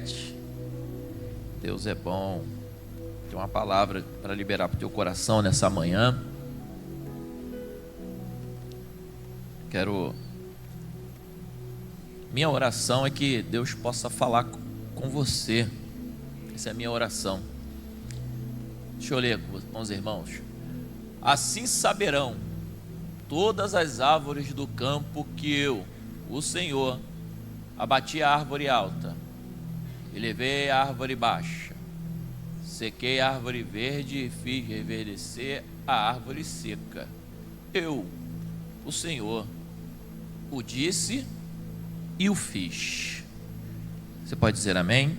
Beth. Deus é bom. Tem uma palavra para liberar para o teu coração nessa manhã. Minha oração é que Deus possa falar com você. Essa é a minha oração. Deixa eu ler com os irmãos. Assim saberão todas as árvores do campo que eu, o Senhor, abati a árvore alta, e levei a árvore baixa, sequei a árvore verde e fiz reverdecer a árvore seca. Eu, o Senhor, o disse e o fiz. Você pode dizer amém?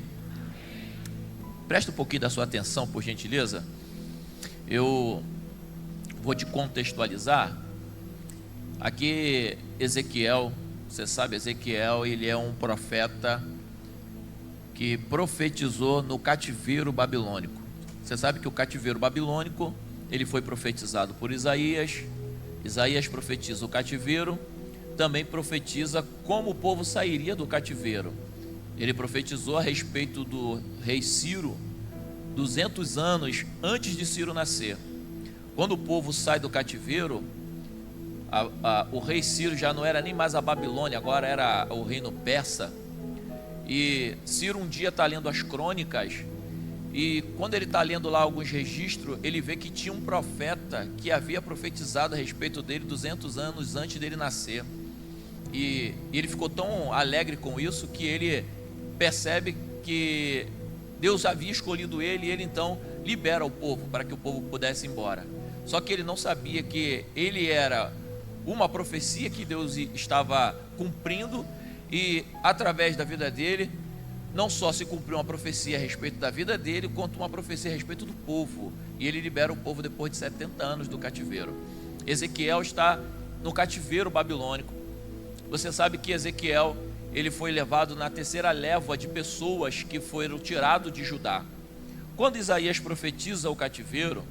Presta um pouquinho da sua atenção, por gentileza. Eu vou te contextualizar. Aqui Ezequiel, você sabe, Ezequiel, ele é um profeta que profetizou no cativeiro babilônico. Você sabe que o cativeiro babilônico, ele foi profetizado por Isaías. Isaías profetiza o cativeiro, também profetiza como o povo sairia do cativeiro. Ele profetizou a respeito do rei Ciro 200 anos antes de Ciro nascer. Quando o povo sai do cativeiro, o rei Ciro já não era nem mais a Babilônia, agora era o reino persa. E Ciro um dia está lendo as crônicas, e quando ele está lendo lá alguns registros, ele vê que tinha um profeta que havia profetizado a respeito dele 200 anos antes dele nascer. E ele ficou tão alegre com isso que ele percebe que Deus havia escolhido ele, e ele então libera o povo para que o povo pudesse ir embora. Só que ele não sabia que ele era uma profecia que Deus estava cumprindo, e através da vida dele, não só se cumpriu uma profecia a respeito da vida dele, quanto uma profecia a respeito do povo. E ele libera o povo depois de 70 anos do cativeiro. Ezequiel está no cativeiro babilônico. Você sabe que Ezequiel, ele foi levado na terceira leva de pessoas que foram tirados de Judá. Quando Isaías profetiza o cativeiro,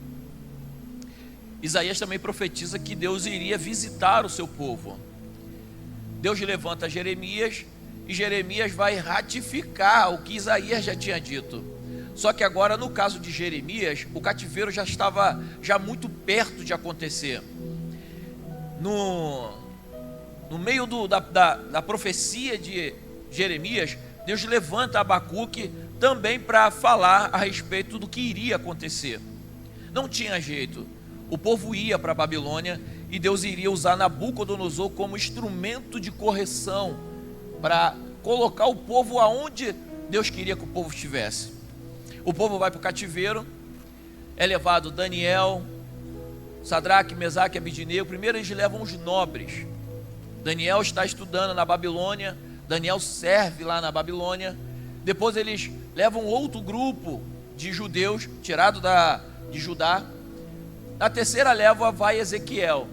Isaías também profetiza que Deus iria visitar o seu povo. Deus levanta Jeremias, e Jeremias vai ratificar o que Isaías já tinha dito. Só que agora, no caso de Jeremias, o cativeiro já estava muito perto de acontecer. No meio da profecia de Jeremias, Deus levanta Abacuque também para falar a respeito do que iria acontecer. Não tinha jeito, o povo ia para a Babilônia, e Deus iria usar Nabucodonosor como instrumento de correção, para colocar o povo aonde Deus queria que o povo estivesse. O povo vai para o cativeiro, é levado Daniel, Sadraque, Mesaque e Abidnego. Primeiro eles levam os nobres. Daniel está estudando na Babilônia, Daniel serve lá na Babilônia. Depois eles levam outro grupo de judeus, tirado de Judá. Na terceira leva vai Ezequiel.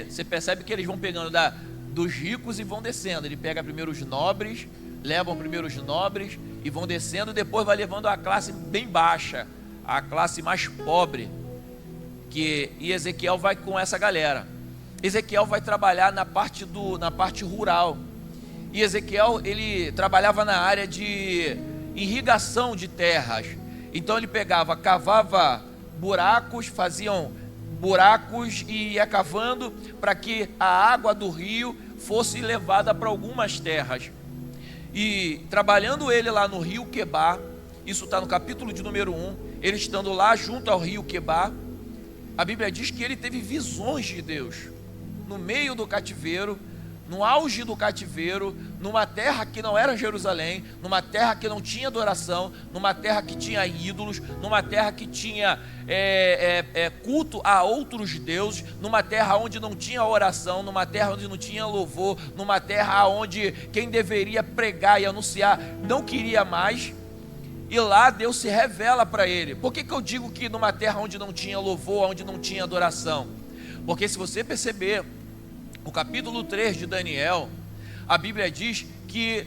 Você percebe que eles vão pegando dos ricos e vão descendo. Ele pega primeiro os nobres, levam primeiro os nobres e vão descendo, e depois vai levando a classe bem baixa, a classe mais pobre, e Ezequiel vai com essa galera. Ezequiel vai trabalhar na parte rural, e Ezequiel, ele trabalhava na área de irrigação de terras. Então ele cavava buracos, faziam buracos e ia cavando para que a água do rio fosse levada para algumas terras. E trabalhando ele lá no rio Quebar, isso está no capítulo de número 1, ele estando lá junto ao rio Quebar, a Bíblia diz que ele teve visões de Deus, no meio do cativeiro, no auge do cativeiro, numa terra que não era Jerusalém, numa terra que não tinha adoração, numa terra que tinha ídolos, numa terra que tinha culto a outros deuses, numa terra onde não tinha oração, numa terra onde não tinha louvor, numa terra onde quem deveria pregar e anunciar não queria mais. E lá Deus se revela para ele. Por que eu digo que numa terra onde não tinha louvor, onde não tinha adoração? Porque se você perceber o capítulo 3 de Daniel, a Bíblia diz que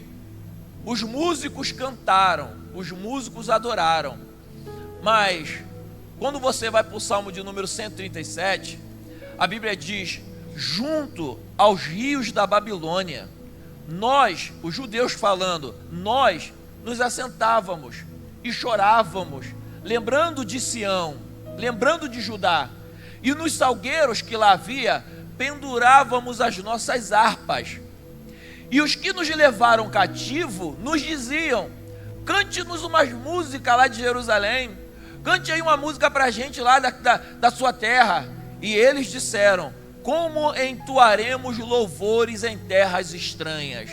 os músicos cantaram, os músicos adoraram. Mas quando você vai para o Salmo de número 137, a Bíblia diz: junto aos rios da Babilônia, nós, os judeus falando, nós nos assentávamos e chorávamos, lembrando de Sião, lembrando de Judá, e nos salgueiros que lá havia, pendurávamos as nossas harpas. E os que nos levaram cativo nos diziam: cante-nos umas músicas lá de Jerusalém, cante aí uma música para a gente lá da sua terra. E eles disseram: como entoaremos louvores em terras estranhas?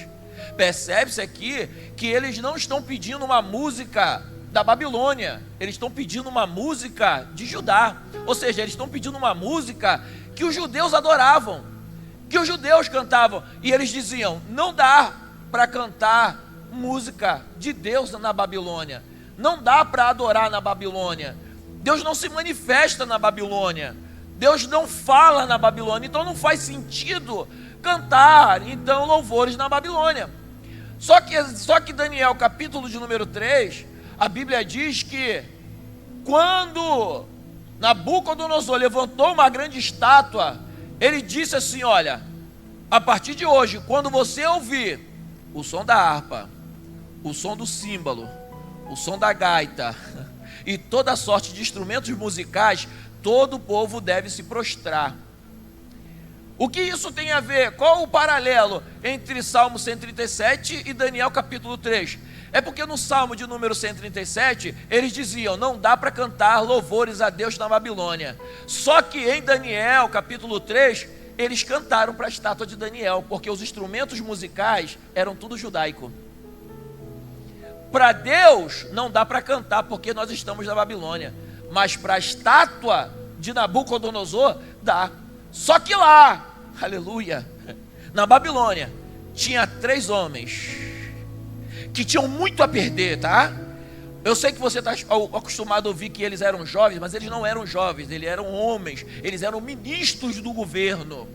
Percebe-se aqui que eles não estão pedindo uma música da Babilônia, eles estão pedindo uma música de Judá. Ou seja, eles estão pedindo uma música que os judeus adoravam, que os judeus cantavam. E eles diziam: não dá para cantar música de Deus na Babilônia, não dá para adorar na Babilônia, Deus não se manifesta na Babilônia, Deus não fala na Babilônia, então não faz sentido cantar então louvores na Babilônia. Só que Daniel, capítulo de número 3, a Bíblia diz que quando Nabucodonosor levantou uma grande estátua, ele disse assim: olha, a partir de hoje, quando você ouvir o som da harpa, o som do símbolo, o som da gaita e toda sorte de instrumentos musicais, todo o povo deve se prostrar. O que isso tem a ver? Qual o paralelo entre Salmo 137 e Daniel capítulo 3? É porque no Salmo de número 137, eles diziam: não dá para cantar louvores a Deus na Babilônia. Só que em Daniel capítulo 3, eles cantaram para a estátua de Daniel, porque os instrumentos musicais eram tudo judaico. Para Deus não dá para cantar, porque nós estamos na Babilônia, mas para a estátua de Nabucodonosor dá. Só que lá, aleluia, na Babilônia, tinha 3 homens que tinham muito a perder, tá? Eu sei que você está acostumado a ouvir que eles eram jovens, mas eles não eram jovens, eles eram homens, eles eram ministros do governo,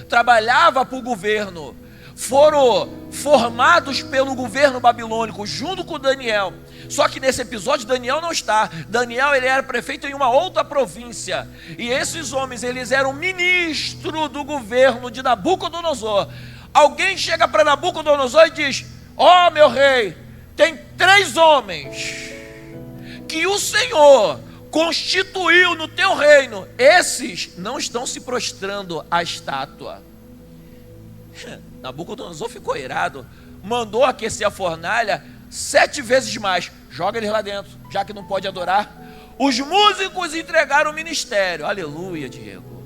trabalhavam para o governo, foram formados pelo governo babilônico junto com Daniel. Só que nesse episódio Daniel não está. Daniel, ele era prefeito em uma outra província, e esses homens, eles eram ministro do governo de Nabucodonosor. Alguém chega para Nabucodonosor e diz: ó, meu rei, tem 3 homens que o Senhor constituiu no teu reino, esses não estão se prostrando à estátua. Nabucodonosor ficou irado, mandou aquecer a fornalha 7 vezes mais, joga eles lá dentro, já que não pode adorar. Os músicos entregaram o ministério, aleluia, Diego.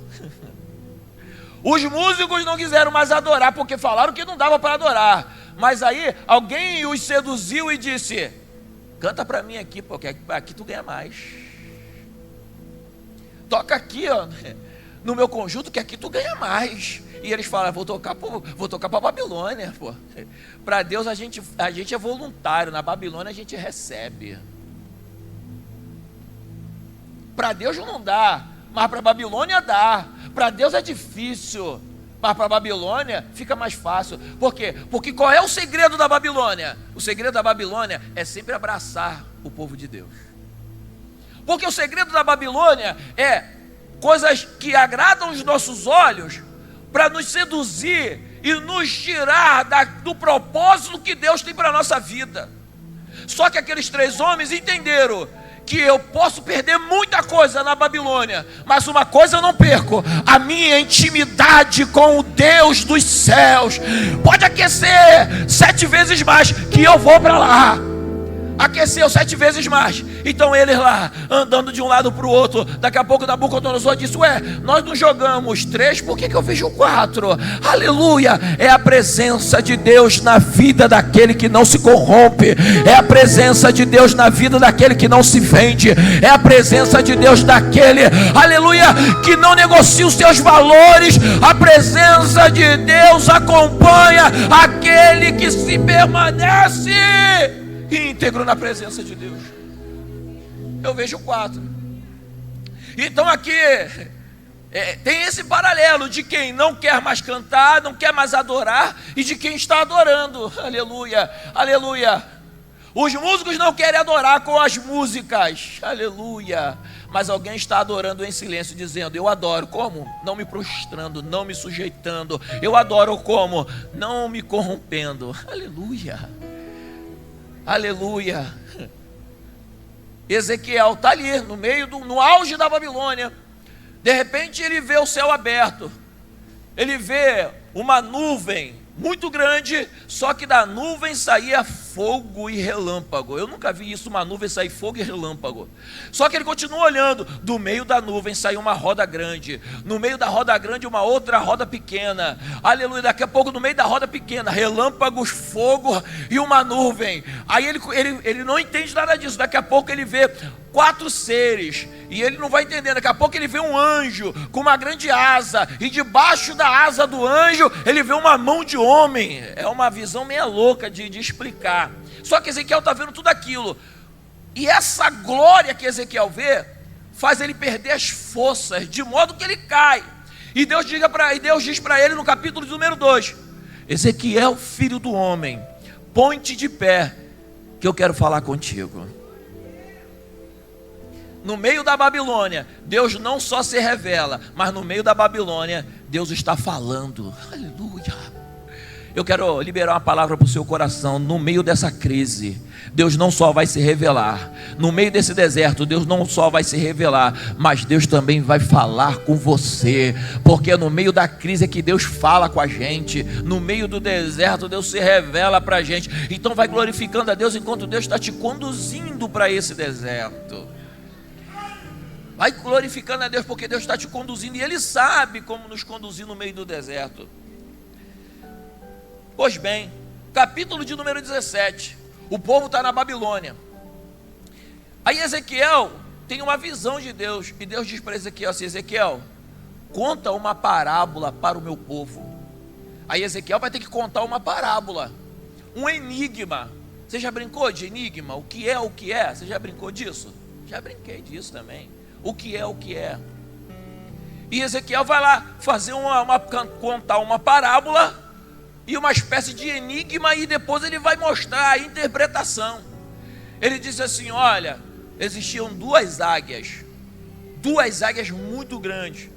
Os músicos não quiseram mais adorar, porque falaram que não dava para adorar. Mas aí alguém os seduziu e disse: canta para mim aqui, porque aqui tu ganha mais. Toca aqui, ó, no meu conjunto, que aqui tu ganha mais. E eles falam: vou tocar para a Babilônia, pô. Para Deus a gente é voluntário, na Babilônia a gente recebe. Para Deus não dá, mas para a Babilônia dá. Para Deus é difícil, mas para a Babilônia fica mais fácil. Por quê? Porque qual é o segredo da Babilônia? O segredo da Babilônia é sempre abraçar o povo de Deus. Porque o segredo da Babilônia é coisas que agradam os nossos olhos, para nos seduzir e nos tirar do propósito que Deus tem para a nossa vida. Só que aqueles 3 homens entenderam que eu posso perder muita coisa na Babilônia, mas uma coisa eu não perco: a minha intimidade com o Deus dos céus. Pode aquecer 7 vezes mais, que eu vou para lá. Aqueceu 7 vezes mais. Então eles lá, andando de um lado para o outro. Daqui a pouco Nabucodonosor disse: ué, nós não jogamos 3, por que eu vejo 4? Aleluia, é a presença de Deus na vida daquele que não se corrompe. É a presença de Deus na vida daquele que não se vende. É a presença de Deus daquele, aleluia, que não negocia os seus valores. A presença de Deus acompanha aquele que se permanece íntegro na presença de Deus. Eu vejo 4. Então aqui tem esse paralelo de quem não quer mais cantar, não quer mais adorar, e de quem está adorando. Aleluia, aleluia. Os músicos não querem adorar com as músicas, aleluia, mas alguém está adorando em silêncio, dizendo: eu adoro. Como? Não me prostrando, não me sujeitando. Eu adoro como? Não me corrompendo. Aleluia. Aleluia. Ezequiel está ali, no auge da Babilônia. De repente ele vê o céu aberto. Ele vê uma nuvem muito grande, só que da nuvem saía fogo e relâmpago. Eu nunca vi isso, uma nuvem sair fogo e relâmpago. Só que ele continua olhando. Do meio da nuvem saiu uma roda grande. No meio da roda grande uma outra roda pequena. Aleluia, daqui a pouco no meio da roda pequena, relâmpagos, fogo e uma nuvem. Aí ele não entende nada disso. Daqui a pouco ele vê 4 seres, e ele não vai entender. Daqui a pouco ele vê um anjo com uma grande asa, e debaixo da asa do anjo ele vê uma mão de homem. É uma visão meio louca de explicar. Só que Ezequiel está vendo tudo aquilo, e essa glória que Ezequiel vê faz ele perder as forças, de modo que ele cai. E Deus diz para ele no capítulo número 2: Ezequiel, filho do homem, põe-te de pé, que eu quero falar contigo. No meio da Babilônia, Deus não só se revela, mas no meio da Babilônia, Deus está falando. Aleluia. Eu quero liberar uma palavra para o seu coração. No meio dessa crise, Deus não só vai se revelar. No meio desse deserto, Deus não só vai se revelar, mas Deus também vai falar com você. Porque é no meio da crise é que Deus fala com a gente. No meio do deserto, Deus se revela para a gente. Então vai glorificando a Deus enquanto Deus está te conduzindo para esse deserto. Vai glorificando a Deus, porque Deus está te conduzindo, e Ele sabe como nos conduzir no meio do deserto. Pois bem, capítulo de número 17. O povo está na Babilônia. Aí Ezequiel tem uma visão de Deus, e Deus diz para Ezequiel assim: Ezequiel, conta uma parábola para o meu povo. Aí Ezequiel vai ter que contar uma parábola, um enigma. Você já brincou de enigma? O que é o que é? Você já brincou disso? Já brinquei disso também. O que é o que é? E Ezequiel vai lá fazer contar uma parábola e uma espécie de enigma, e depois ele vai mostrar a interpretação. Ele diz assim: olha, existiam 2 águias muito grandes.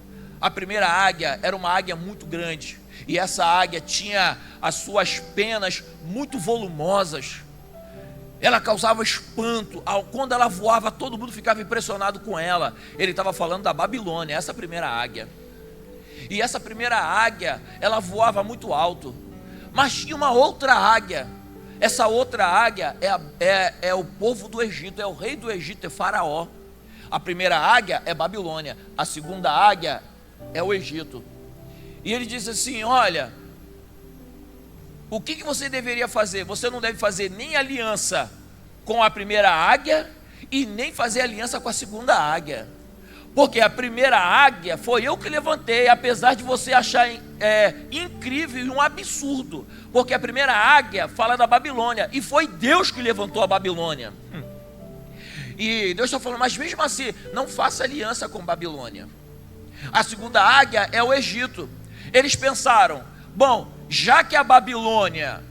A primeira águia era uma águia muito grande, e essa águia tinha as suas penas muito volumosas. Ela causava espanto. Quando ela voava, todo mundo ficava impressionado com ela. Ele estava falando da Babilônia, essa primeira águia. E essa primeira águia, ela voava muito alto. Mas tinha uma outra águia. Essa outra águia é o povo do Egito, é o rei do Egito, é Faraó. A primeira águia é Babilônia, a segunda águia é o Egito. E ele diz assim: olha, o que você deveria fazer? Você não deve fazer nem aliança com a primeira águia e nem fazer aliança com a segunda águia. Porque a primeira águia foi eu que levantei, apesar de você achar incrível e um absurdo. Porque a primeira águia fala da Babilônia, e foi Deus que levantou a Babilônia. E Deus está falando: mas mesmo assim, não faça aliança com Babilônia. A segunda águia é o Egito. Eles pensaram: bom, já que a Babilônia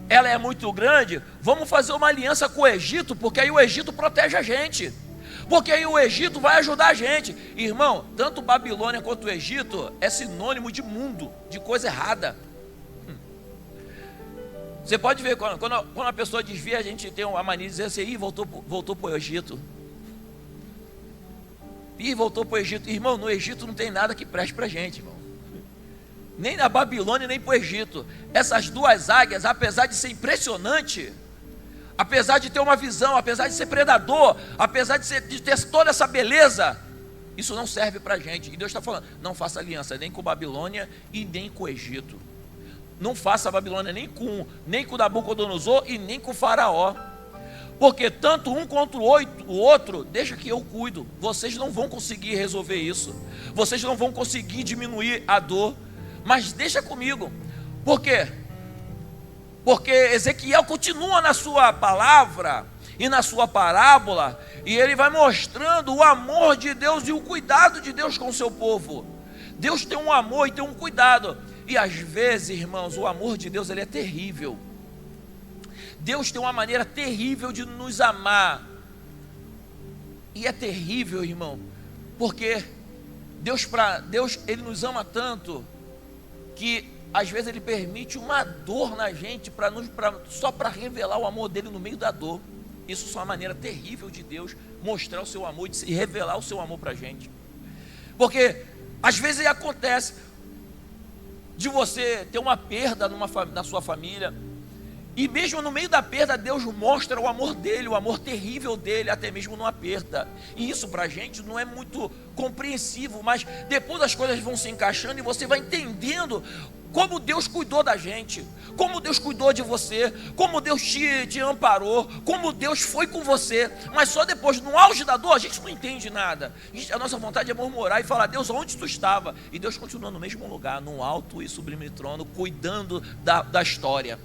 ela é muito grande, vamos fazer uma aliança com o Egito, porque aí o Egito protege a gente, porque aí o Egito vai ajudar a gente. Irmão, tanto Babilônia quanto o Egito é sinônimo de mundo, de coisa errada. Você pode ver, quando a pessoa desvia, a gente tem uma mania de dizer assim: voltou para o Egito. Voltou para o Egito. Irmão, no Egito não tem nada que preste para a gente, irmão. Nem na Babilônia, nem para o Egito. Essas 2 águias, apesar de ser impressionante, apesar de ter uma visão, apesar de ser predador, apesar de ter toda essa beleza, isso não serve para a gente. E Deus está falando: não faça aliança nem com Babilônia e nem com o Egito. Não faça a Babilônia nem com Nabucodonosor e nem com o Faraó. Porque tanto um quanto o outro, deixa que eu cuido. Vocês não vão conseguir resolver isso. Vocês não vão conseguir diminuir a dor. Mas deixa comigo. Por quê? Porque Ezequiel continua na sua palavra e na sua parábola, e ele vai mostrando o amor de Deus e o cuidado de Deus com o seu povo. Deus tem um amor e tem um cuidado. E às vezes, irmãos, o amor de Deus ele é terrível. Deus tem uma maneira terrível de nos amar. E é terrível, irmão, porque Deus ele nos ama tanto que às vezes Ele permite uma dor na gente só para revelar o amor dele no meio da dor. Isso é uma maneira terrível de Deus mostrar o seu amor e revelar o seu amor para a gente. Porque às vezes acontece de você ter uma perda na sua família, e mesmo no meio da perda, Deus mostra o amor dele, o amor terrível dele, até mesmo numa perda. E isso para a gente não é muito compreensivo, mas depois as coisas vão se encaixando e você vai entendendo como Deus cuidou da gente, como Deus cuidou de você, como Deus te amparou, como Deus foi com você. Mas só depois, no auge da dor, a gente não entende nada. A nossa vontade é murmurar e falar: Deus, onde tu estava? E Deus continua no mesmo lugar, no alto e sublime trono, cuidando da história.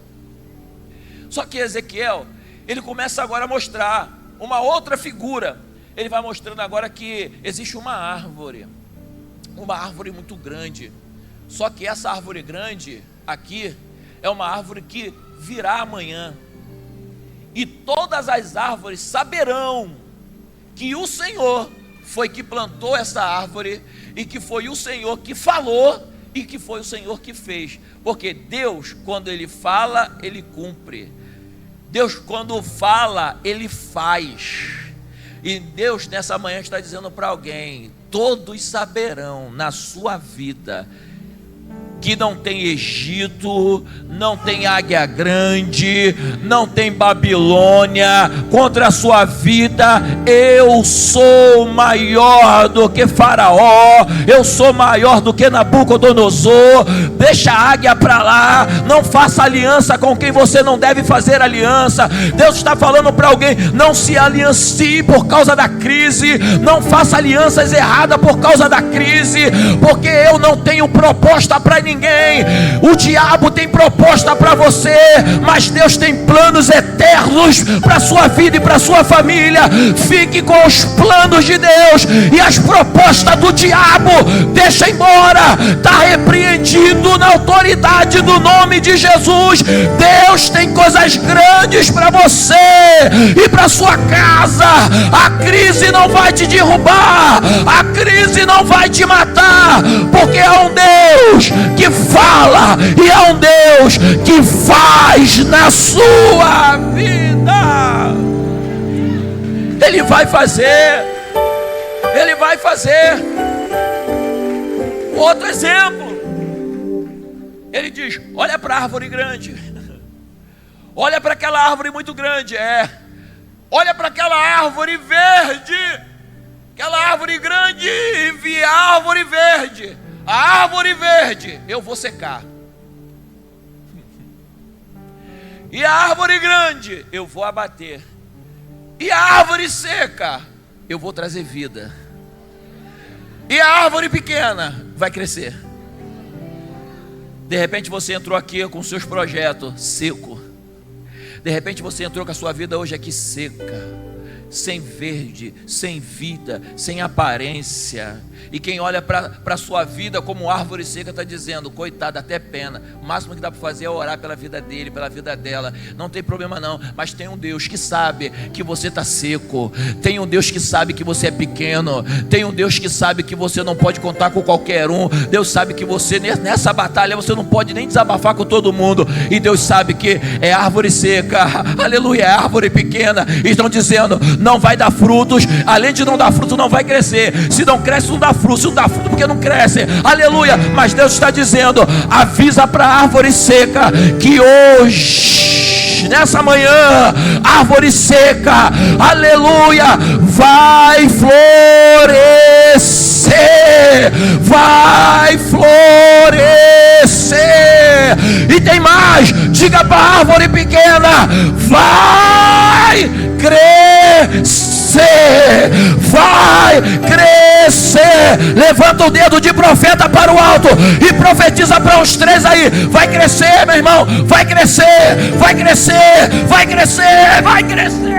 Só que Ezequiel, ele começa agora a mostrar uma outra figura. Ele vai mostrando agora que existe uma árvore muito grande. Só que essa árvore grande aqui é uma árvore que virá amanhã. E todas as árvores saberão que o Senhor foi que plantou essa árvore, e que foi o Senhor que falou, e que foi o Senhor que fez. Porque Deus, quando Ele fala, Ele cumpre. Deus, quando fala, Ele faz. E Deus nessa manhã está dizendo para alguém: todos saberão na sua vida que não tem Egito, não tem águia grande, não tem Babilônia contra a sua vida. Eu sou maior do que Faraó, eu sou maior do que Nabucodonosor. Deixa a águia para lá, não faça aliança com quem você não deve fazer aliança. Deus está falando para alguém: não se aliancie por causa da crise, não faça alianças erradas por causa da crise, porque eu não tenho proposta para ninguém. O diabo tem proposta para você, mas Deus tem planos eternos para a sua vida e para a sua família. Fique com os planos de Deus, e as propostas do diabo deixa embora. Está repreendido na autoridade do nome de Jesus. Deus tem coisas grandes para você e para sua casa. A crise não vai te derrubar, a crise não vai te matar, porque é um Deus que fala e é um Deus que faz na sua vida. Ele vai fazer. Ele vai fazer. Outro exemplo, ele diz: olha para a árvore grande, olha para aquela árvore muito grande, olha para aquela árvore verde, aquela árvore grande, e vi a árvore verde. A árvore verde eu vou secar, e a árvore grande eu vou abater, e a árvore seca eu vou trazer vida, e a árvore pequena vai crescer. De repente você entrou aqui com seus projetos seco. De repente você entrou com a sua vida hoje aqui seca, sem verde, sem vida, sem aparência. E quem olha para a sua vida como árvore seca está dizendo: coitado, até pena. O máximo que dá para fazer é orar pela vida dele, pela vida dela. Não tem problema não, mas tem um Deus que sabe que você está seco. Tem um Deus que sabe que você é pequeno. Tem um Deus que sabe que você não pode contar com qualquer um. Deus sabe que você, nessa batalha, você não pode nem desabafar com todo mundo. E Deus sabe que é árvore seca, aleluia, é árvore pequena. E estão dizendo: não vai dar frutos. Além de não dar fruto, não vai crescer. Se não cresce, não dá fruto. Se não dá fruto, porque não cresce, aleluia. Mas Deus está dizendo: avisa para a árvore seca que hoje, nessa manhã, árvore seca, aleluia, vai florescer, vai florescer. E tem mais: diga para a árvore pequena: vai crescer, vai crescer. Levanta o dedo de profeta para o alto e profetiza para os 3 aí: vai crescer, meu irmão, vai crescer, vai crescer, vai crescer, vai crescer.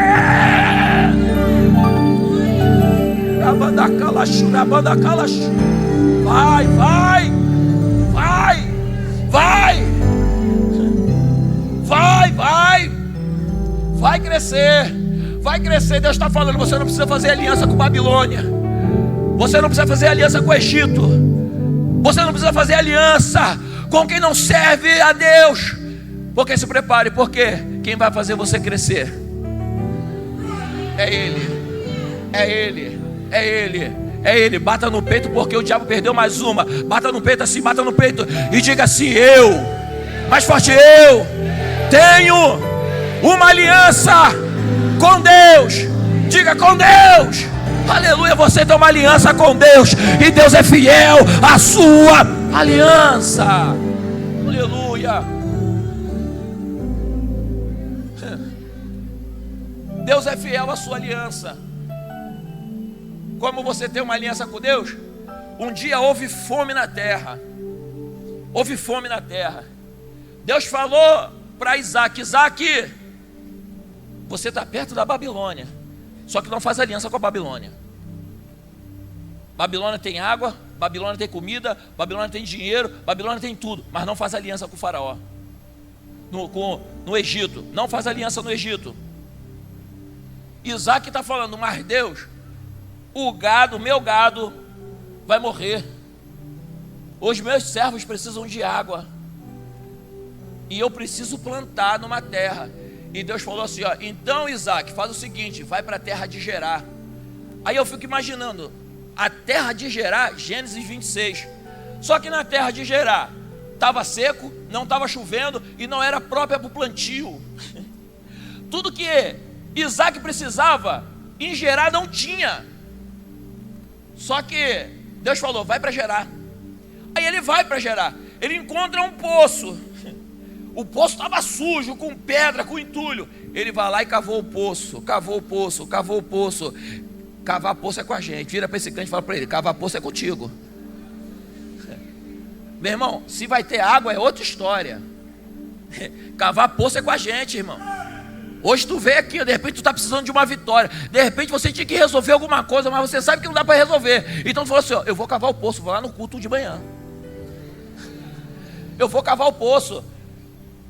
Vai, vai, vai, vai, vai, vai, vai crescer, vai crescer. Deus está falando: você não precisa fazer aliança com Babilônia, você não precisa fazer aliança com o Egito, você não precisa fazer aliança com quem não serve a Deus. Porque se prepare, porque quem vai fazer você crescer é Ele. É Ele, é Ele, é Ele. Bata no peito, porque o diabo perdeu mais uma. Bata no peito assim, bata no peito e diga assim: eu, mais forte, eu tenho uma aliança com Deus. Diga: com Deus. Aleluia, você tem uma aliança com Deus e Deus é fiel à sua aliança. Aleluia. Deus é fiel à sua aliança. Como você tem uma aliança com Deus, um dia houve fome na terra. Houve fome na terra. Deus falou para Isaac: Isaac, você está perto da Babilônia, só que não faz aliança com a Babilônia. Babilônia tem água, Babilônia tem comida, Babilônia tem dinheiro, Babilônia tem tudo, mas não faz aliança com o faraó. No Egito, não faz aliança no Egito. Isaac está falando: mas Deus, o meu gado vai morrer. Os meus servos precisam de água. E eu preciso plantar numa terra. E Deus falou assim: ó, então Isaac, faz o seguinte, vai para a terra de Gerar. Aí eu fico imaginando, a terra de Gerar, Gênesis 26. Só que na terra de Gerar, estava seco, não estava chovendo e não era própria para o plantio. Tudo que Isaac precisava, em Gerar não tinha. Só que Deus falou: vai para Gerar. Aí ele vai para Gerar. Ele encontra um poço. O poço estava sujo, com pedra, com entulho. Ele vai lá e cavou o poço. Cavou o poço, cavou o poço. Cavar poço é com a gente. Vira para esse canto e fala para ele: cavar poço é contigo. Meu irmão, se vai ter água é outra história. Cavar poço é com a gente, irmão. Hoje tu veio aqui, de repente tu está precisando de uma vitória. De repente você tinha que resolver alguma coisa, mas você sabe que não dá para resolver. Então tu falou assim: ó, eu vou cavar o poço, vou lá no culto de manhã. Eu vou cavar o poço.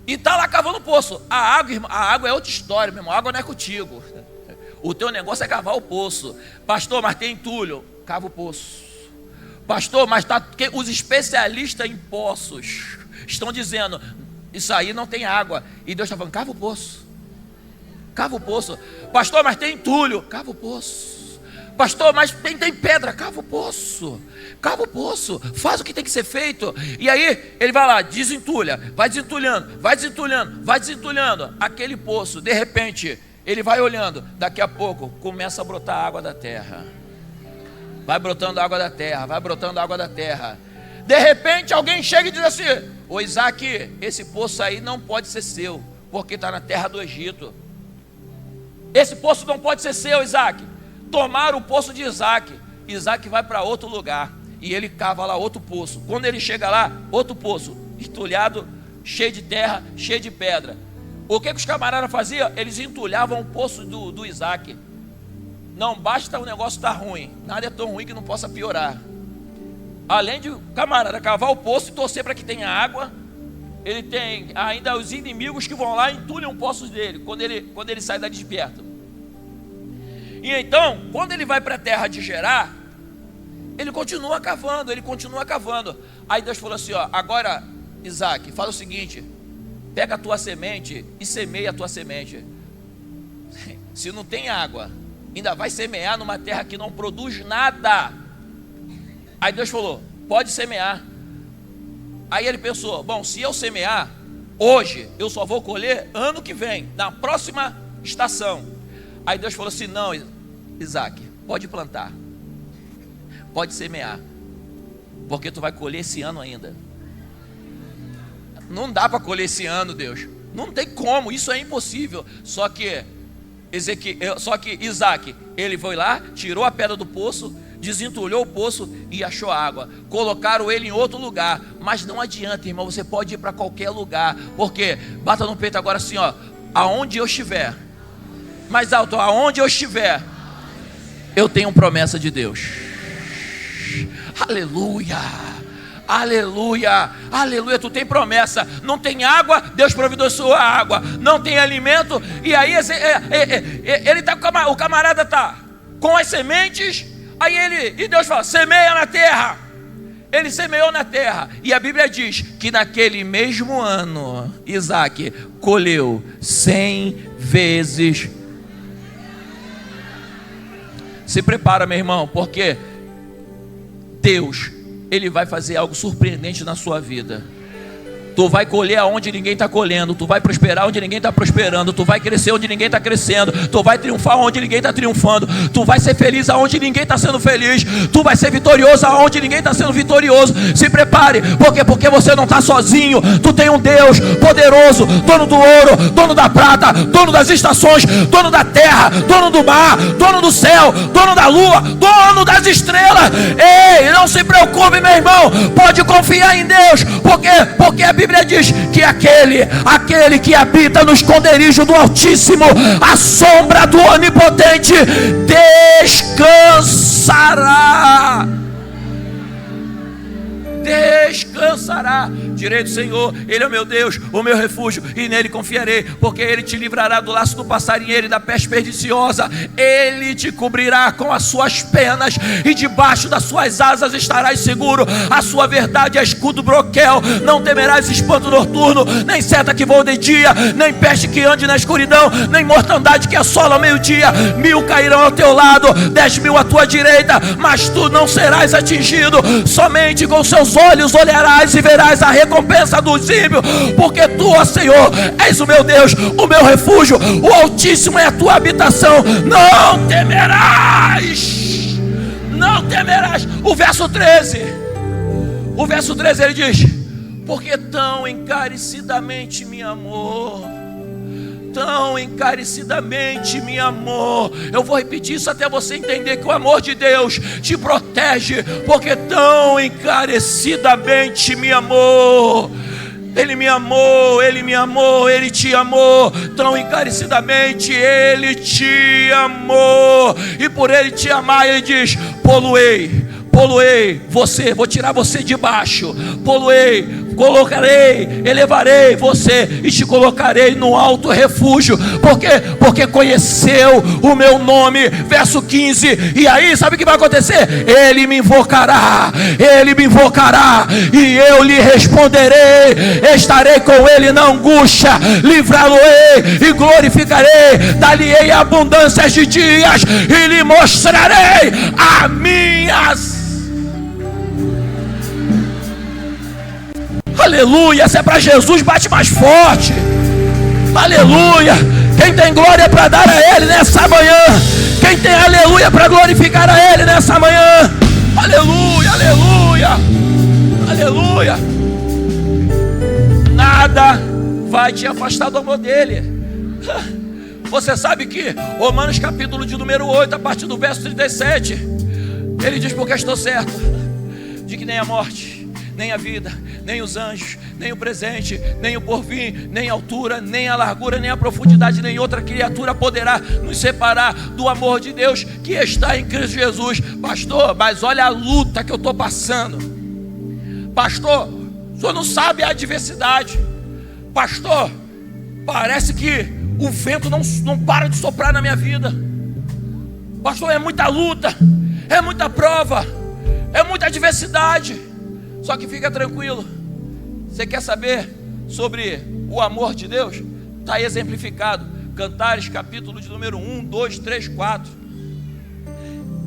E está lá cavando o poço. A água é outra história, meu irmão. A água não é contigo. O teu negócio é cavar o poço. Pastor, mas tem entulho. Cava o poço. Pastor, mas tá, os especialistas em poços estão dizendo: isso aí não tem água. E Deus está falando: cava o poço. Cava o poço. Pastor, mas tem entulho. Cava o poço. Pastor, mas tem pedra. Cava o poço. Cava o poço. Faz o que tem que ser feito. E aí ele vai lá, desentulha, vai desentulhando, vai desentulhando, vai desentulhando aquele poço. De repente ele vai olhando, daqui a pouco começa a brotar água da terra. Vai brotando água da terra, vai brotando água da terra. De repente alguém chega e diz assim: ô Isaac, esse poço aí não pode ser seu, porque está na terra do Egito. Esse poço não pode ser seu, Isaac. Tomaram o poço de Isaac. Isaac vai para outro lugar e ele cava lá outro poço. Quando ele chega lá, outro poço, entulhado, cheio de terra, cheio de pedra. O que os camaradas faziam? Eles entulhavam o poço do Isaac. Não basta o negócio estar ruim, nada é tão ruim que não possa piorar. Além de o camarada cavar o poço e torcer para que tenha água, ele tem ainda os inimigos que vão lá e entulham o poço dele, quando ele sai dali de perto. E então, quando ele vai para a terra de Gerar, ele continua cavando, Aí Deus falou assim: ó, agora Isaac, fala o seguinte, pega a tua semente e semeia a tua semente. Se não tem água, ainda vai semear numa terra que não produz nada. Aí Deus falou: pode semear. Aí ele pensou: bom, se eu semear hoje, eu só vou colher ano que vem, na próxima estação. Aí Deus falou assim: não, Isaac, pode plantar, pode semear, porque tu vai colher esse ano ainda. Não dá para colher esse ano, Deus, não tem como, isso é impossível. Só que Isaac, ele foi lá, tirou a pedra do poço, desentulhou o poço e achou água. Colocaram ele em outro lugar. Mas não adianta, irmão, você pode ir para qualquer lugar. Porque, bata no peito agora assim, ó, aonde eu estiver, mais alto, aonde eu estiver, eu tenho promessa de Deus. Aleluia, aleluia, aleluia. Tu tem promessa. Não tem água, Deus providenciou a água. Não tem alimento, e aí ele tá com o camarada tá com as sementes. Aí e Deus fala: semeia na terra. ele semeou na terra, e a Bíblia diz que naquele mesmo ano, Isaac colheu 100 vezes. Se prepara, meu irmão, porque Deus, Ele vai fazer algo surpreendente na sua vida. Tu vai colher aonde ninguém está colhendo. Tu vai prosperar onde ninguém está prosperando. Tu vai crescer onde ninguém está crescendo. Tu vai triunfar onde ninguém está triunfando. Tu vai ser feliz aonde ninguém está sendo feliz. Tu vai ser vitorioso aonde ninguém está sendo vitorioso. Se prepare, porque você não está sozinho. Tu tem um Deus poderoso, dono do ouro, dono da prata, dono das estações, dono da terra, dono do mar, dono do céu, dono da lua, dono das estrelas. Ei, não se preocupe, meu irmão. Pode confiar em Deus. Porque a Bíblia diz que aquele que habita no esconderijo do Altíssimo, a sombra do Onipotente, descansará. Descansará. Direi do Senhor, Ele é o meu Deus, o meu refúgio, e nele confiarei, porque Ele te livrará do laço do passarinheiro e da peste perniciosa. Ele te cobrirá com as suas penas, e debaixo das suas asas estarás seguro. A sua verdade é escudo broquel. Não temerás espanto noturno, nem seta que voa de dia, nem peste que ande na escuridão, nem mortandade que assola ao meio-dia. 1000 cairão ao teu lado, 10.000 à tua direita, mas tu não serás atingido. Somente com seus olhos olharás e verás a recompensa dos ímpios, porque tu, ó Senhor, és o meu Deus, o meu refúgio, o Altíssimo é a tua habitação. Não temerás, não temerás. O verso 13 ele diz: porque tão encarecidamente me amou, tão encarecidamente me amou. Eu vou repetir isso até você entender que o amor de Deus te protege, porque tão encarecidamente me amou. Ele me amou, Ele me amou, Ele te amou, tão encarecidamente Ele te amou, e por Ele te amar, Ele diz: poluei você, vou tirar você de baixo, colocarei, elevarei você e te colocarei no alto refúgio, porque conheceu o meu nome. Verso 15, e aí sabe o que vai acontecer? Ele me invocará e eu lhe responderei, estarei com ele na angústia, livrá-lo-ei e glorificarei, dar-lhe-ei abundâncias de dias e lhe mostrarei a minhas. Aleluia, se é para Jesus, bate mais forte. Aleluia. Quem tem glória para dar a Ele nessa manhã, quem tem aleluia para glorificar a Ele nessa manhã. Aleluia, aleluia, aleluia. Nada vai te afastar do amor dEle. Você sabe que Romanos capítulo de número 8, a partir do verso 37, ele diz: porque estou certo de que nem a morte, nem a vida, nem os anjos, nem o presente, nem o porvir, nem a altura, nem a largura, nem a profundidade, nem outra criatura poderá nos separar do amor de Deus que está em Cristo Jesus. Pastor, mas olha a luta que eu estou passando. Pastor, o senhor não sabe a adversidade. Pastor, parece que o vento não para de soprar na minha vida. Pastor, é muita luta, é muita prova, é muita adversidade. Só que fica tranquilo. Você quer saber sobre o amor de Deus? Está aí exemplificado. Cantares, capítulo de número 1, 2, 3, 4.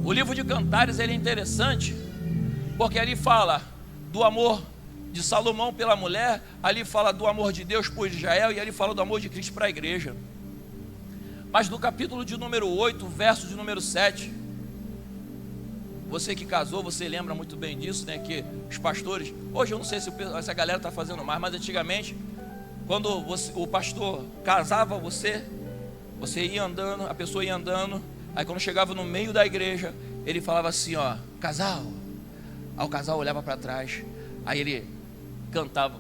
O livro de Cantares ele é interessante, porque ali fala do amor de Salomão pela mulher, ali fala do amor de Deus por Israel, e ali fala do amor de Cristo para a igreja. Mas no capítulo de número 8, verso de número 7, você que casou, você lembra muito bem disso, né? Que os pastores, hoje eu não sei se a galera está fazendo mais, mas antigamente, quando o pastor casava você ia andando, a pessoa ia andando, aí quando chegava no meio da igreja, ele falava assim, ó, casal. Aí o casal olhava para trás, aí ele cantava,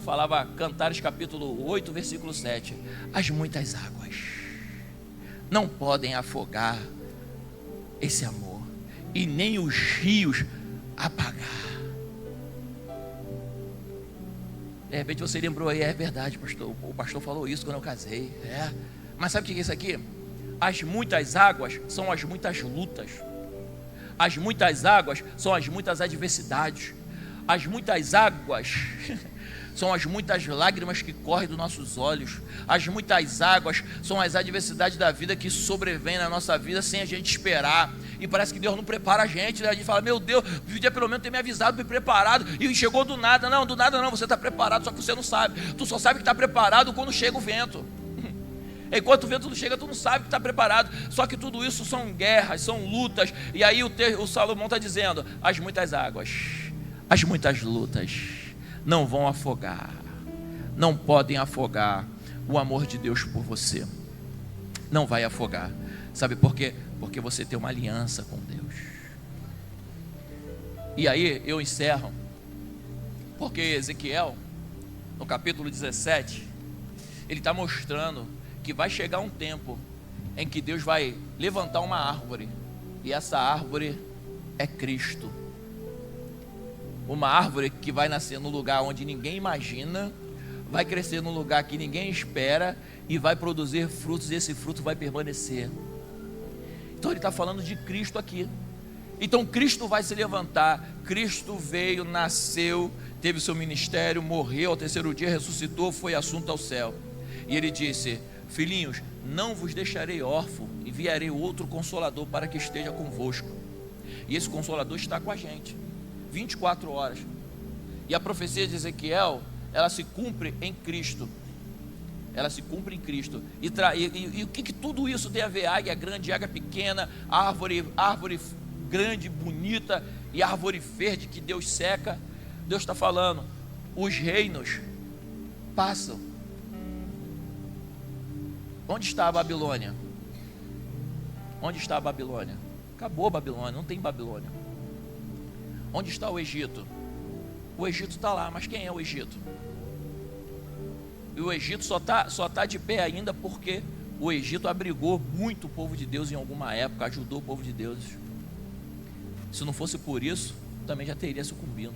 falava Cantares capítulo 8, versículo 7. As muitas águas não podem afogar esse amor, e nem os rios apagar. De repente você lembrou aí, é verdade, pastor, o pastor falou isso quando eu casei. Mas sabe o que é isso aqui? As muitas águas são as muitas lutas. As muitas águas são as muitas adversidades. As muitas águas são as muitas lágrimas que correm dos nossos olhos. As muitas águas são as adversidades da vida que sobrevêm na nossa vida sem a gente esperar. E parece que Deus não prepara a gente, né? A gente fala, meu Deus, podia pelo menos ter me avisado, me preparado. E chegou do nada. Não, do nada não, você está preparado, só que você não sabe. Tu só sabe que está preparado quando chega o vento. Enquanto o vento não chega, tu não sabe que está preparado. Só que tudo isso são guerras, são lutas. E aí o Salomão está dizendo, as muitas águas, as muitas lutas não vão afogar, não podem afogar o amor de Deus por você. Não vai afogar. Sabe por quê? Porque você tem uma aliança com Deus. E aí eu encerro, porque Ezequiel, no capítulo 17, ele está mostrando que vai chegar um tempo em que Deus vai levantar uma árvore, e essa árvore é Cristo. Uma árvore que vai nascer no lugar onde ninguém imagina, vai crescer num lugar que ninguém espera e vai produzir frutos, e esse fruto vai permanecer. Então ele está falando de Cristo aqui. Então Cristo vai se levantar. Cristo veio, nasceu, teve seu ministério, morreu, ao terceiro dia ressuscitou, foi assunto ao céu. E ele disse, filhinhos, não vos deixarei órfão, enviarei outro Consolador para que esteja convosco. E esse Consolador está com a gente 24 horas. E a profecia de Ezequiel, ela se cumpre em Cristo. Ela se cumpre em Cristo. E o que tudo isso tem a ver? Águia grande, águia pequena, árvore grande, bonita, e árvore verde que Deus seca. Deus está falando, os reinos passam. Onde está a Babilônia? Onde está a Babilônia? Acabou a Babilônia, não tem Babilônia. Onde está o Egito? O Egito está lá, mas quem é o Egito? E o Egito só tá de pé ainda porque o Egito abrigou muito o povo de Deus em alguma época, ajudou o povo de Deus. Se não fosse por isso, também já teria sucumbido.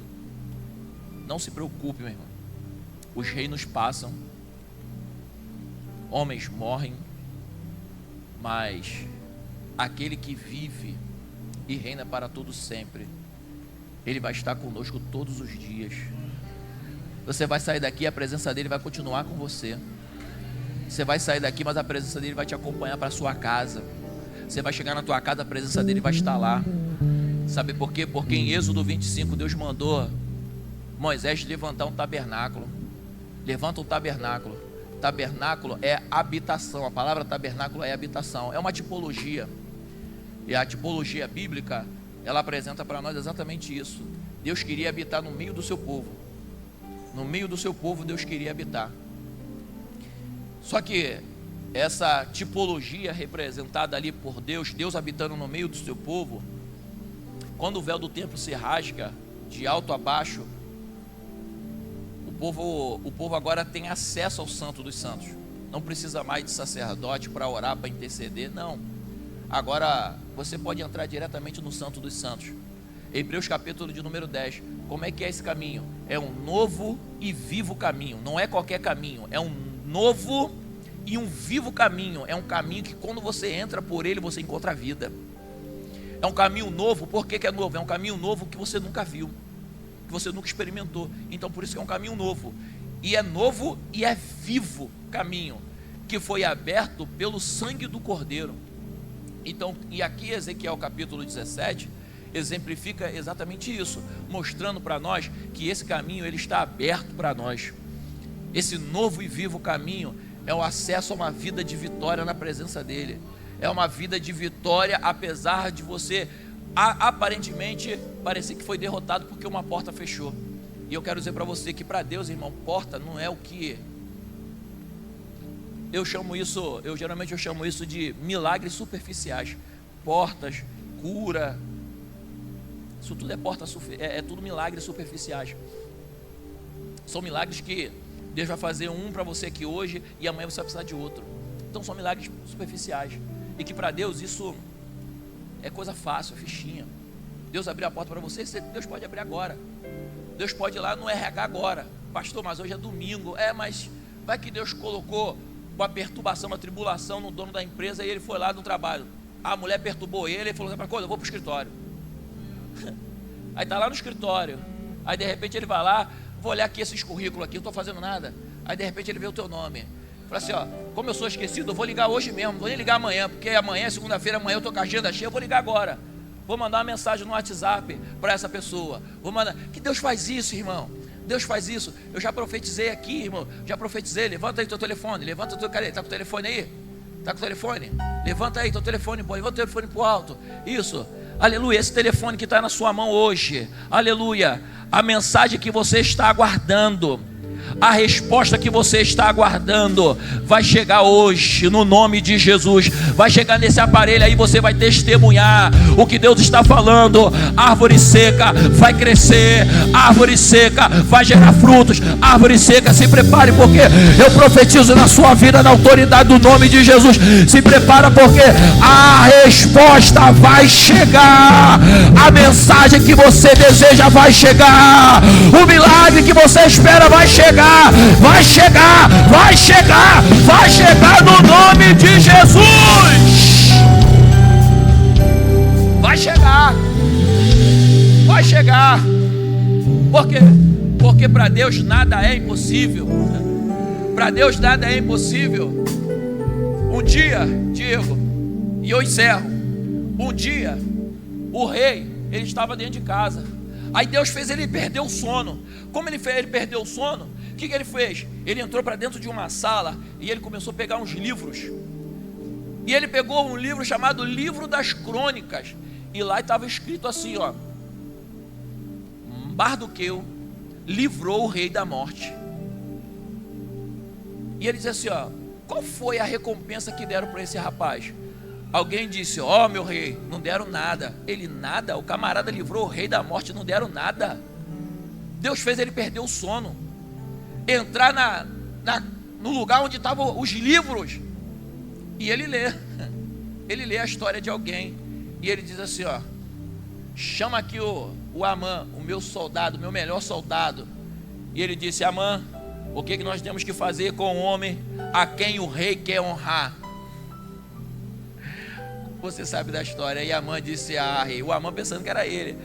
Não se preocupe, meu irmão. Os reinos passam, homens morrem, mas aquele que vive e reina para todo sempre, ele vai estar conosco todos os dias. Você vai sair daqui, a presença dele vai continuar com você. Você vai sair daqui, mas a presença dele vai te acompanhar para a sua casa. Você vai chegar na tua casa, a presença dele vai estar lá. Sabe por quê? Porque em Êxodo 25, Deus mandou Moisés levantar um tabernáculo. Levanta um tabernáculo. Tabernáculo é habitação. A palavra tabernáculo é habitação. É uma tipologia. E a tipologia bíblica, ela apresenta para nós exatamente isso. Deus queria habitar no meio do seu povo. No meio do seu povo Deus queria habitar. Só que essa tipologia representada ali por Deus, Deus habitando no meio do seu povo, quando o véu do templo se rasga de alto a baixo, o povo agora tem acesso ao Santo dos Santos. Não precisa mais de sacerdote para orar, para interceder, não. Agora você pode entrar diretamente no Santo dos Santos. Hebreus capítulo de número 10. Como é que é esse caminho? É um novo e vivo caminho. Não é qualquer caminho, é um novo e um vivo caminho. É um caminho que quando você entra por ele, você encontra a vida. É um caminho novo. Por que é novo? É um caminho novo que você nunca viu, que você nunca experimentou. Então por isso que é um caminho novo. E é novo e é vivo caminho, que foi aberto pelo sangue do Cordeiro. Então, e aqui Ezequiel capítulo 17 exemplifica exatamente isso, mostrando para nós que esse caminho ele está aberto para nós. Esse novo e vivo caminho é o acesso a uma vida de vitória na presença dele. É uma vida de vitória apesar de você aparentemente parecer que foi derrotado porque uma porta fechou. E eu quero dizer para você que para Deus, irmão, porta não é o que eu geralmente chamo isso de milagres superficiais. Portas, cura, isso tudo é tudo milagres superficiais. São milagres que Deus vai fazer um para você aqui hoje e amanhã você vai precisar de outro. Então são milagres superficiais. E que para Deus isso é coisa fácil, fichinha. Deus abrir a porta para você, Deus pode abrir agora. Deus pode ir lá no RH agora. Pastor, mas hoje é domingo. Mas vai que Deus colocou uma perturbação, uma tribulação no dono da empresa e ele foi lá no trabalho. A mulher perturbou ele e falou: eu vou para o escritório. Aí está lá no escritório. Aí de repente ele vai lá, vou olhar aqui esses currículos aqui, não estou fazendo nada. Aí de repente ele vê o teu nome. Fala assim, ó, como eu sou esquecido, eu vou ligar hoje mesmo, não vou nem ligar amanhã, porque amanhã é segunda-feira, amanhã eu estou com a agenda cheia, eu vou ligar agora. Vou mandar uma mensagem no WhatsApp para essa pessoa. Vou mandar. Que Deus faz isso, irmão. Deus faz isso. Eu já profetizei aqui, irmão. Já profetizei. Levanta aí teu telefone. Levanta teu. Cadê? Tá com o telefone aí? Tá com o telefone? Levanta aí teu telefone, boy. Levanta o telefone pro alto. Isso. Aleluia. Esse telefone que está na sua mão hoje. Aleluia. A mensagem que você está aguardando, a resposta que você está aguardando vai chegar hoje, no nome de Jesus. Vai chegar nesse aparelho aí, você vai testemunhar o que Deus está falando. Árvore seca vai crescer, árvore seca vai gerar frutos. Árvore seca, se prepare, porque eu profetizo na sua vida, na autoridade do nome de Jesus. Se prepara, porque a resposta vai chegar. A mensagem que você deseja vai chegar. O milagre que você espera vai chegar. Vai chegar, vai chegar, vai chegar no nome de Jesus. Vai chegar, vai chegar. Por quê? Porque para Deus nada é impossível. Para Deus nada é impossível. Um dia, Diego, e eu encerro. Um dia, o rei, ele estava dentro de casa. Aí Deus fez ele perder o sono. Como ele fez ele perder o sono? O que ele fez? Ele entrou para dentro de uma sala e ele começou a pegar uns livros. E ele pegou um livro chamado Livro das Crônicas. E lá estava escrito assim, ó: Mardoqueu livrou o rei da morte. E ele disse assim, ó: qual foi a recompensa que deram para esse rapaz? Alguém disse, ó, meu rei, não deram nada. Ele, nada? O camarada livrou o rei da morte, não deram nada. Deus fez ele perder o sono, entrar no lugar onde estavam os livros, e ele lê a história de alguém, e ele diz assim, ó: chama aqui o Amã, o meu soldado, o meu melhor soldado. E ele disse, Amã, o que nós temos que fazer com o homem a quem o rei quer honrar? Você sabe da história. E Amã disse, rei, o Amã pensando que era ele,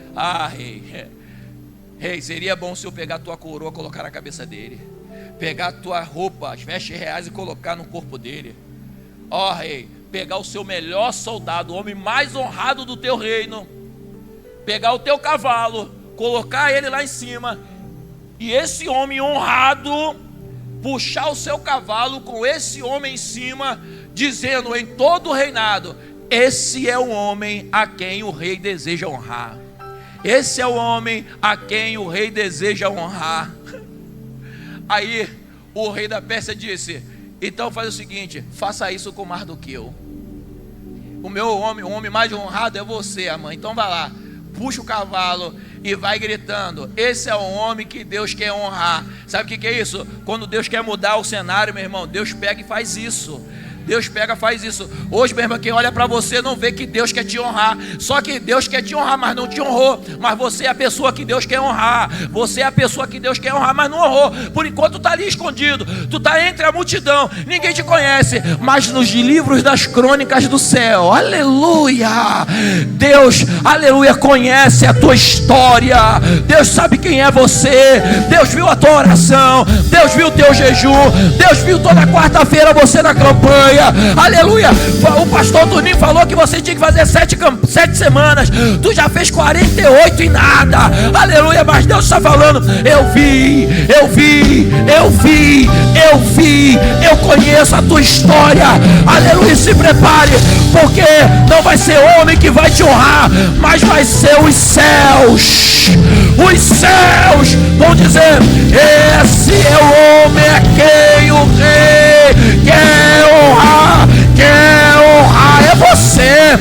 rei, seria bom se eu pegar a tua coroa, colocar na cabeça dele, pegar a tua roupa, as vestes reais e colocar no corpo dele. Ó rei, pegar o seu melhor soldado, o homem mais honrado do teu reino, pegar o teu cavalo, colocar ele lá em cima, e esse homem honrado puxar o seu cavalo com esse homem em cima, dizendo em todo o reinado: esse é o homem a quem o rei deseja honrar. Esse é o homem a quem o rei deseja honrar. Aí o rei da Pérsia disse: então faz o seguinte, faça isso com Mardoqueu. O homem mais honrado é você, Amã. Então vai lá, puxa o cavalo e vai gritando: esse é o homem que Deus quer honrar. Sabe o que é isso? Quando Deus quer mudar o cenário, meu irmão, Deus pega e faz isso. Deus pega, faz isso. Hoje, meu irmão, quem olha para você não vê que Deus quer te honrar. Só que Deus quer te honrar, mas não te honrou. Mas você é a pessoa que Deus quer honrar. Você é a pessoa que Deus quer honrar, mas não honrou. Por enquanto tu está ali escondido. Tu está entre a multidão. Ninguém te conhece. Mas nos livros das crônicas do céu, aleluia, Deus, aleluia, conhece a tua história. Deus sabe quem é você. Deus viu a tua oração. Deus viu o teu jejum. Deus viu toda quarta-feira você na campanha. Aleluia. O pastor Toninho falou que você tinha que fazer 7 semanas. Tu já fez 48 e nada. Aleluia. Mas Deus está falando: eu vi, eu conheço a tua história. Aleluia. Se prepare, porque não vai ser homem que vai te honrar, mas vai ser os céus. Os céus vão dizer: esse é o homem a quem o rei quer honrar. Quer honrar. É você,